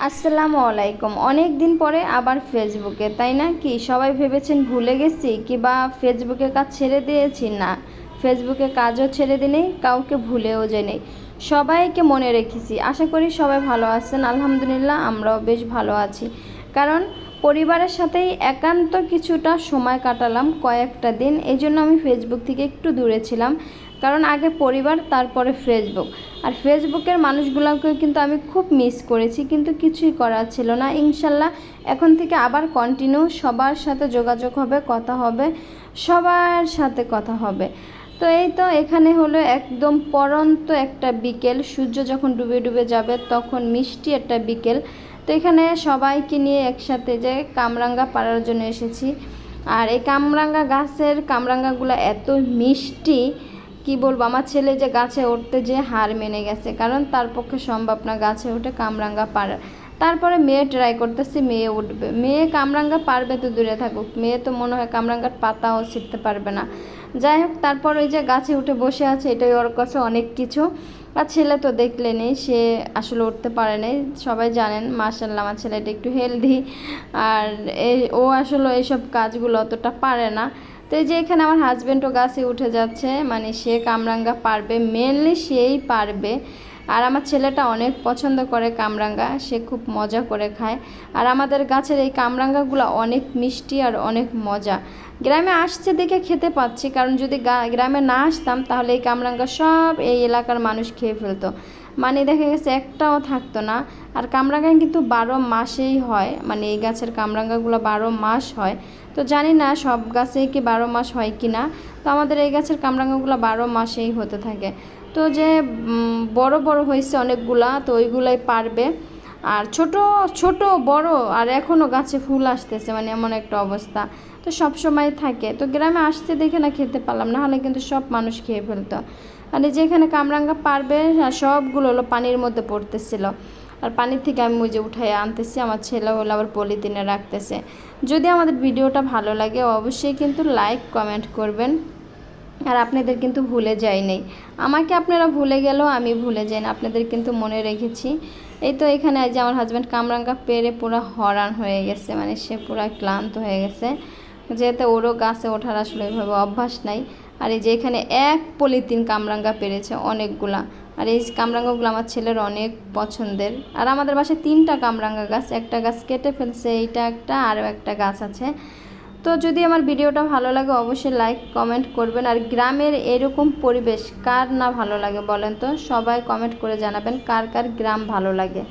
আসসালামু আলাইকুম। অনেক দিন পরে আবার ফেসবুকে, তাই না? কি সবাই ভেবেছেন ভুলে গেছি কিংবা ফেসবুকে কাজ ছেড়ে দিয়েছি? না, ফেসবুকে কাজও ছেড়ে দিই, কাউকে ভুলেও যাই। সবাইকে মনে রেখেছি। আশা করি সবাই ভালো আছেন। আলহামদুলিল্লাহ, আমরাও বেশ ভালো আছি। কারণ পরিবারের সাথেই একান্ত কিছুটা সময় কাটালাম কয়েকটা দিন, এই জন্য আমি ফেসবুক থেকে একটু দূরে ছিলাম। কারণ আগে পরিবার, তারপরে ফেসবুক। আর ফেসবুকের মানুষগুলোকেও কিন্তু আমি খুব মিস করেছি, কিন্তু কিছুই করার ছিল না। ইনশাল্লাহ এখন থেকে আবার কন্টিনিউ সবার সাথে যোগাযোগ হবে, কথা হবে, সবার সাথে কথা হবে। তো এই তো এখানে হলো একদম পড়ন্ত একটা বিকেল, সূর্য যখন ডুবে ডুবে যাবে তখন মিষ্টি একটা বিকেল। তো এখানে সবাইকে নিয়ে একসাথে যে কামরাঙ্গা পাড়ার জন্য এসেছি। আর এই কামরাঙ্গা গাছের কামরাঙ্গাগুলো এত মিষ্টি, কি বলবো, আমার ছেলে যে গাছে উঠতে যে হার মেনে গেছে, কারণ তার পক্ষে সম্ভব না গাছে উঠে কামরাঙ্গা পাড়ার। তারপরে মেয়ে ট্রাই করতেছি, মেয়ে উঠবে। মেয়ে কামরাঙ্গা পারবে তো দূরে থাকুক, মেয়ে তো মনে হয় কামরাঙ্গার পাতাও ছিঁড়তে পারবে না। যাই হোক, তারপর ওই যে গাছে উঠে বসে আছে, এটাই ওর কাছে অনেক কিছু। আর ছেলে তো দেখলেনই, সে আসলে উঠতে পারে নাই। সবাই জানেন মাশাআল্লাহ আমার ছেলেটা একটু হেলদি, আর ও আসলে এইসব কাজগুলো অতটা পারে না। তো এই যে এখানে আমার হাজব্যান্ডও গাছে উঠে যাচ্ছে, মানে সে কামরাঙ্গা পারবে, মেনলি সেই পারবে। আর আমার ছেলেটা অনেক পছন্দ করে কামরাঙ্গা, সে খুব মজা করে খায়। আর আমাদের গাছের এই কামরাঙ্গাগুলো অনেক মিষ্টি আর অনেক মজা। গ্রামে আসছে দেখে খেতে পাচ্ছি, কারণ যদি গ্রামে না আসতাম তাহলে এই কামরাঙ্গা সব এই এলাকার মানুষ খেয়ে ফেলতো, মানে দেখা গেছে একটাও থাকতো না। আর কামরাঙ্গা কিন্তু 12 মাসেই হয়, মানে এই গাছের কামরাঙ্গাগুলো 12 মাস হয়। তো জানি না সব গাছে কি 12 মাস হয় কি না। তো আমাদের এই গাছের কামরাঙ্গাগুলো 12 মাসেই হতে থাকে। তো যে বড় বড় হয়েছে অনেকগুলা, তো ওইগুলাই পারবে। আর ছোট ছোট বড়, আর এখনও গাছে ফুল আসতেছে, মানে এমন একটা অবস্থা। তো সব সময় থাকে। তো গ্রামে আসতে দেখে না খেতে পারলাম, না হলে কিন্তু সব মানুষ খেয়ে ফেলতো। আর এই যে এখানে কামরাঙ্গা পারবে, আর সবগুলো হলো পানির মধ্যে পড়তেছিল। আর পানির থেকে আমি ওই যে উঠাই আনতেছি, আমার ছেলে হলো আবার পলিথিনে রাখতেছে। যদি আমাদের ভিডিওটা ভালো লাগে অবশ্যই কিন্তু লাইক কমেন্ট করবেন। আর আপনাদের কিন্তু ভুলে যাই নাই, আমাকে আপনারা ভুলে গেলেও আমি ভুলে যাই না, আপনাদের কিন্তু মনে রেখেছি। এই তো এখানে যে আমার হাজব্যান্ড কামরাঙ্গা পেরে পুরো হরান হয়ে গেছে, মানে সে পুরো ক্লান্ত হয়ে গেছে, যেহেতু ওরও গাছে ওঠার আসলে ওইভাবে অভ্যাস নাই। আর এই যে এখানে এক পলিথিন কামরাঙ্গা পেরেছে অনেকগুলা। আর এই কামরাঙ্গাগুলো আমার ছেলের অনেক পছন্দের। আর আমাদের বাসায় 3টা কামরাঙ্গা গাছ, একটা গাছ কেটে ফেলছে, এইটা একটা, আরও একটা গাছ আছে। তো যদি আমার ভিডিওটা ভালো লাগে অবশ্যই লাইক কমেন্ট করবেন। আর গ্রামের এরকম পরিবেশ কার না ভালো লাগে বলেন তো? সবাই কমেন্ট করে জানাবেন কার কার গ্রাম ভালো লাগে।